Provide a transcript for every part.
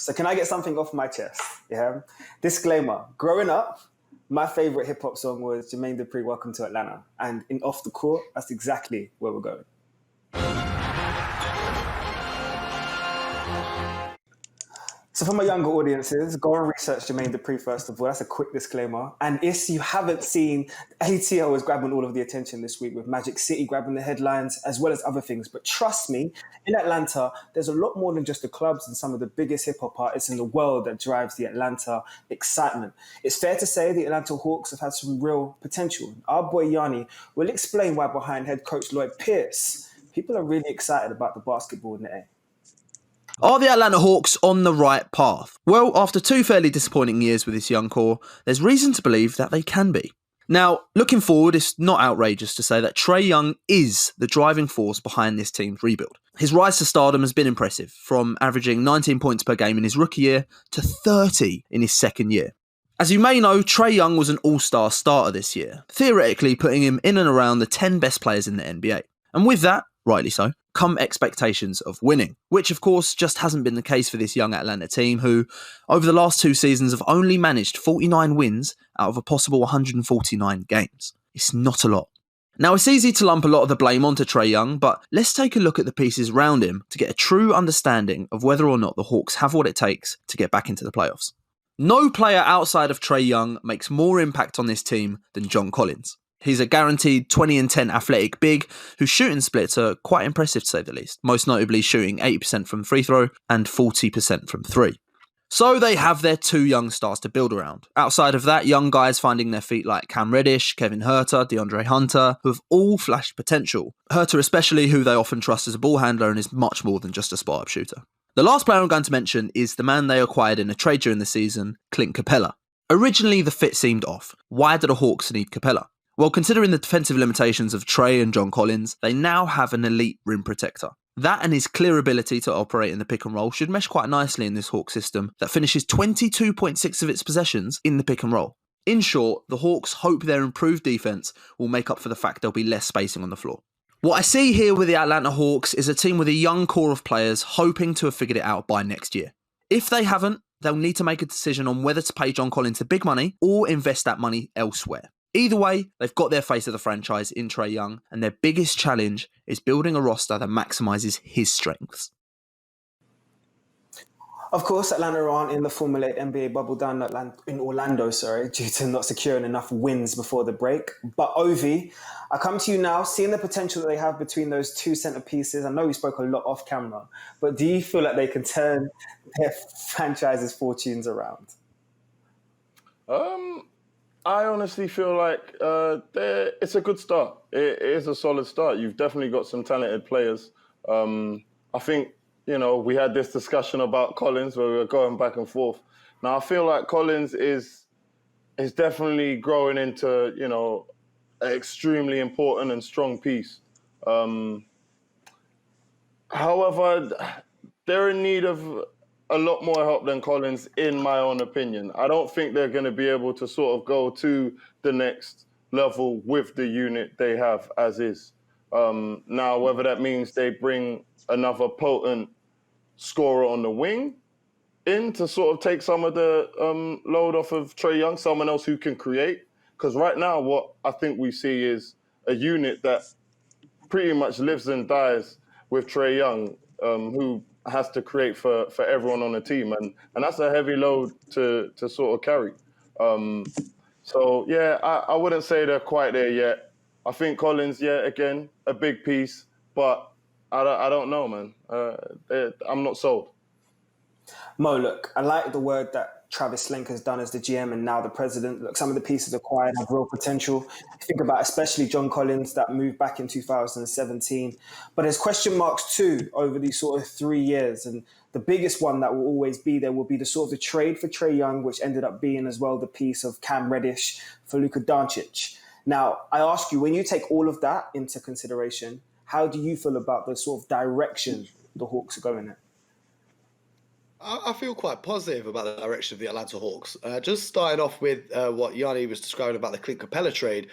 So can I get something off my chest? Yeah. Disclaimer. Growing up, my favorite hip hop song was Jermaine Dupri, Welcome to Atlanta. And in Off the Court, that's exactly where we're going. So for my younger audiences, go and research Jermaine Dupri first of all. That's a quick disclaimer. And if you haven't seen, ATL is grabbing all of the attention this week with Magic City grabbing the headlines as well as other things. But trust me, in Atlanta, there's a lot more than just the clubs and some of the biggest hip-hop artists in the world that drives the Atlanta excitement. It's fair to say the Atlanta Hawks have had some real potential. Our boy Yanni will explain why behind head coach Lloyd Pierce, people are really excited about the basketball in the A. Are the Atlanta Hawks on the right path? Well, after 2 fairly disappointing years with this young core, there's reason to believe that they can be. Now, looking forward, it's not outrageous to say that Trey Young is the driving force behind this team's rebuild. His rise to stardom has been impressive, from averaging 19 points per game in his rookie year to 30 in his second year. As you may know, Trey Young was an all-star starter this year, theoretically putting him in and around the 10 best players in the NBA. And with that, rightly so, come expectations of winning, which of course just hasn't been the case for this young Atlanta team who, over the last 2 seasons, have only managed 49 wins out of a possible 149 games. It's not a lot. Now, it's easy to lump a lot of the blame onto Trey Young, but let's take a look at the pieces around him to get a true understanding of whether or not the Hawks have what it takes to get back into the playoffs. No player outside of Trey Young makes more impact on this team than John Collins. He's a guaranteed 20 and 10 athletic big whose shooting splits are quite impressive to say the least, most notably shooting 80% from free throw and 40% from 3. So they have their 2 young stars to build around. Outside of that, young guys finding their feet like Cam Reddish, Kevin Huerter, DeAndre Hunter, who have all flashed potential. Huerter especially, who they often trust as a ball handler and is much more than just a spot-up shooter. The last player I'm going to mention is the man they acquired in a trade during the season, Clint Capela. Originally, the fit seemed off. Why did the Hawks need Capela? Well, considering the defensive limitations of Trey and John Collins, they now have an elite rim protector. That and his clear ability to operate in the pick and roll should mesh quite nicely in this Hawks system that finishes 22.6 of its possessions in the pick and roll. In short, the Hawks hope their improved defense will make up for the fact there'll be less spacing on the floor. What I see here with the Atlanta Hawks is a team with a young core of players hoping to have figured it out by next year. If they haven't, they'll need to make a decision on whether to pay John Collins the big money or invest that money elsewhere. Either way, they've got their face of the franchise in Trey Young, and their biggest challenge is building a roster that maximises his strengths. Of course, Atlanta aren't in the Formula 8 NBA bubble down in Orlando, due to not securing enough wins before the break. But Ovie, I come to you now, seeing the potential that they have between those 2 centerpieces. I know we spoke a lot off camera, but do you feel like they can turn their franchise's fortunes around? I honestly feel like it's a good start. It is a solid start. You've definitely got some talented players. I think, we had this discussion about Collins where we were going back and forth. Now, I feel like Collins is definitely growing into, an extremely important and strong piece. However, they're in need of a lot more help than Collins, in my own opinion. I don't think they're going to be able to sort of go to the next level with the unit they have as is. Now, whether that means they bring another potent scorer on the wing in to sort of take some of the load off of Trey Young, someone else who can create. Because right now, what I think we see is a unit that pretty much lives and dies with Trey Young, who has to create for everyone on the team. And that's a heavy load to sort of carry. I wouldn't say they're quite there yet. I think Collins, again, a big piece, but I don't know, man. I'm not sold. Mo, look, I like the word that Travis Slenk has done as the GM and now the president. Look, some of the pieces acquired have real potential. Think about especially John Collins that moved back in 2017. But there's question marks too over these sort of 3 years. And the biggest one that will always be there will be the sort of the trade for Trey Young, which ended up being as well the piece of Cam Reddish for Luka Doncic. Now, I ask you, when you take all of that into consideration, how do you feel about the sort of direction the Hawks are going in? I feel quite positive about the direction of the Atlanta Hawks. Just starting off with what Yanni was describing about the Clint Capela trade,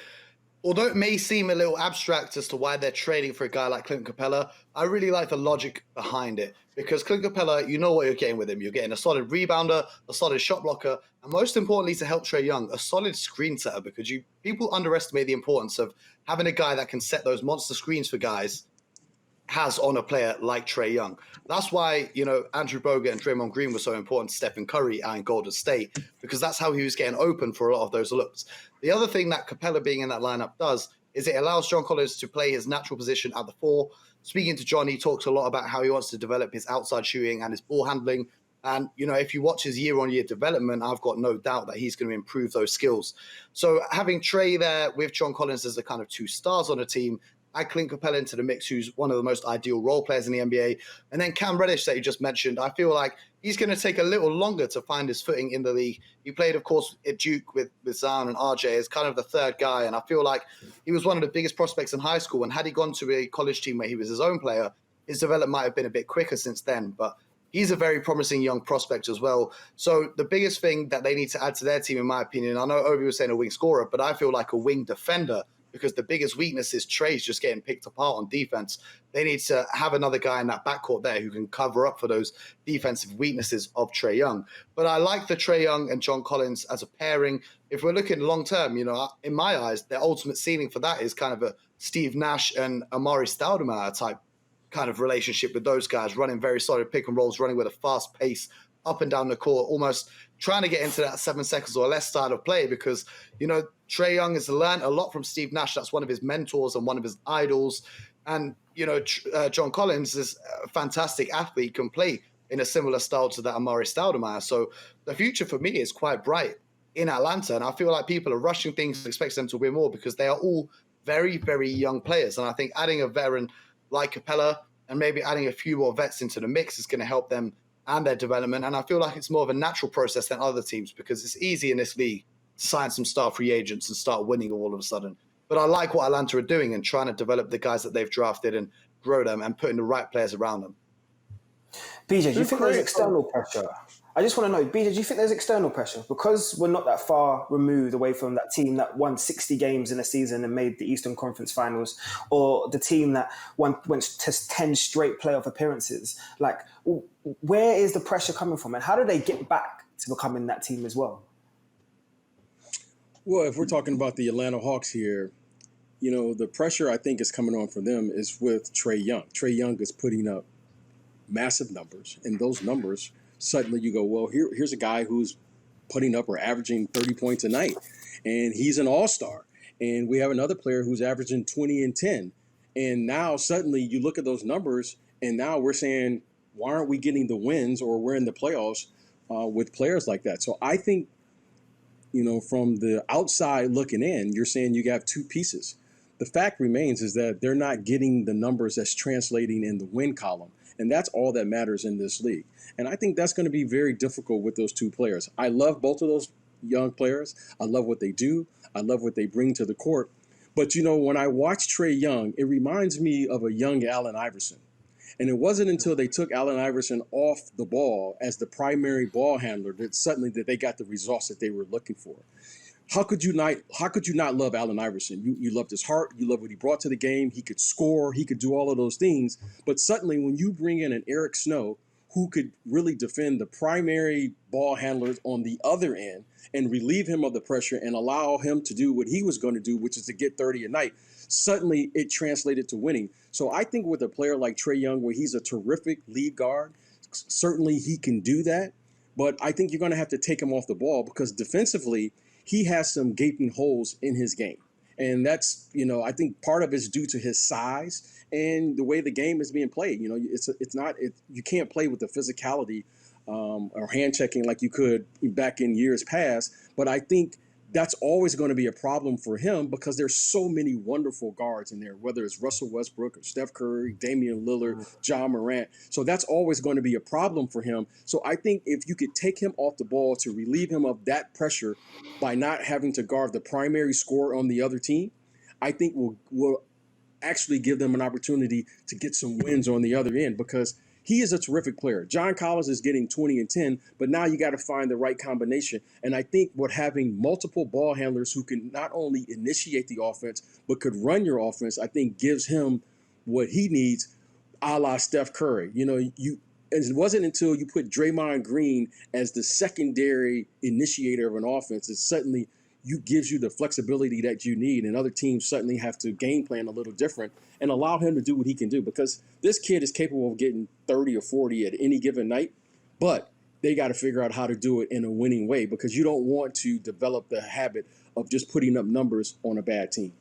although it may seem a little abstract as to why they're trading for a guy like Clint Capela, I really like the logic behind it. Because Clint Capela, you know what you're getting with him. You're getting a solid rebounder, a solid shot blocker, and most importantly, to help Trey Young, a solid screen setter. Because people underestimate the importance of having a guy that can set those monster screens for guys has on a player like Trey Young. That's why, Andrew Bogut and Draymond Green were so important to Stephen Curry and Golden State, because that's how he was getting open for a lot of those looks. The other thing that Capela being in that lineup does is it allows John Collins to play his natural position at the 4. Speaking to John, he talks a lot about how he wants to develop his outside shooting and his ball handling. And, if you watch his year-on-year development, I've got no doubt that he's going to improve those skills. So having Trey there with John Collins as the kind of 2 stars on a team, add Clint Capela into the mix, who's one of the most ideal role players in the NBA. And then Cam Reddish that you just mentioned, I feel like he's going to take a little longer to find his footing in the league. He played, of course, at Duke with Zion and RJ as kind of the third guy. And I feel like he was one of the biggest prospects in high school. And had he gone to a college team where he was his own player, his development might have been a bit quicker since then. But he's a very promising young prospect as well. So the biggest thing that they need to add to their team, in my opinion, I know Ovie was saying a wing scorer, but I feel like a wing defender, because the biggest weakness is Trey's just getting picked apart on defense. They need to have another guy in that backcourt there who can cover up for those defensive weaknesses of Trey Young. But I like the Trey Young and John Collins as a pairing. If we're looking long term, in my eyes, their ultimate ceiling for that is kind of a Steve Nash and Amari Stoudemire type kind of relationship with those guys, running very solid pick and rolls, running with a fast pace up and down the court, almost trying to get into that 7 seconds or less style of play, because, Trey Young has learned a lot from Steve Nash. That's one of his mentors and one of his idols. And, John Collins is a fantastic athlete, can play in a similar style to that Amari Stoudemire. So the future for me is quite bright in Atlanta. And I feel like people are rushing things and expect them to win more because they are all very, very young players. And I think adding a veteran like Capela and maybe adding a few more vets into the mix is going to help them and their development. And I feel like it's more of a natural process than other teams, because it's easy in this league to sign some star free agents and start winning all of a sudden. But I like what Atlanta are doing and trying to develop the guys that they've drafted and grow them and putting the right players around them. BJ, do you think there's external pressure? I just want to know, BJ, do you think there's external pressure? Because we're not that far removed away from that team that won 60 games in a season and made the Eastern Conference Finals, or the team that went to 10 straight playoff appearances. Like, where is the pressure coming from? And how do they get back to becoming that team as well? Well, if we're talking about the Atlanta Hawks here, the pressure I think is coming on for them is with Trey Young. Trey Young is putting up massive numbers, and those numbers, suddenly you go, well, here's a guy who's putting up or averaging 30 points a night, and he's an all-star. And we have another player who's averaging 20 and 10. And now suddenly you look at those numbers, and now we're saying, why aren't we getting the wins, or we're in the playoffs with players like that? So I think, from the outside looking in, you're saying you have 2 pieces. The fact remains is that they're not getting the numbers that's translating in the win column. And that's all that matters in this league. And I think that's going to be very difficult with those 2 players. I love both of those young players. I love what they do. I love what they bring to the court. But, when I watch Trey Young, it reminds me of a young Allen Iverson. And it wasn't until they took Allen Iverson off the ball as the primary ball handler that suddenly that they got the results that they were looking for. How could you not love Allen Iverson? You loved his heart. You loved what he brought to the game. He could score. He could do all of those things. But suddenly when you bring in an Eric Snow who could really defend the primary ball handlers on the other end and relieve him of the pressure and allow him to do what he was going to do, which is to get 30 a night, suddenly it translated to winning. So I think with a player like Trey Young, where he's a terrific lead guard, certainly he can do that. But I think you're going to have to take him off the ball because defensively, he has some gaping holes in his game. And that's, I think part of it's due to his size and the way the game is being played. You can't play with the physicality or hand checking like you could back in years past. But I think that's always going to be a problem for him because there's so many wonderful guards in there, whether it's Russell Westbrook or Steph Curry, Damian Lillard, Ja Morant. So that's always going to be a problem for him. So I think if you could take him off the ball to relieve him of that pressure by not having to guard the primary scorer on the other team, I think will actually give them an opportunity to get some wins on the other end because he is a terrific player. John Collins is getting 20 and 10, but now you got to find the right combination. And I think what having multiple ball handlers who can not only initiate the offense, but could run your offense, I think gives him what he needs, a la Steph Curry. It wasn't until you put Draymond Green as the secondary initiator of an offense that suddenly gives you the flexibility that you need, and other teams suddenly have to game plan a little different and allow him to do what he can do, because this kid is capable of getting 30 or 40 at any given night, but they got to figure out how to do it in a winning way, because you don't want to develop the habit of just putting up numbers on a bad team.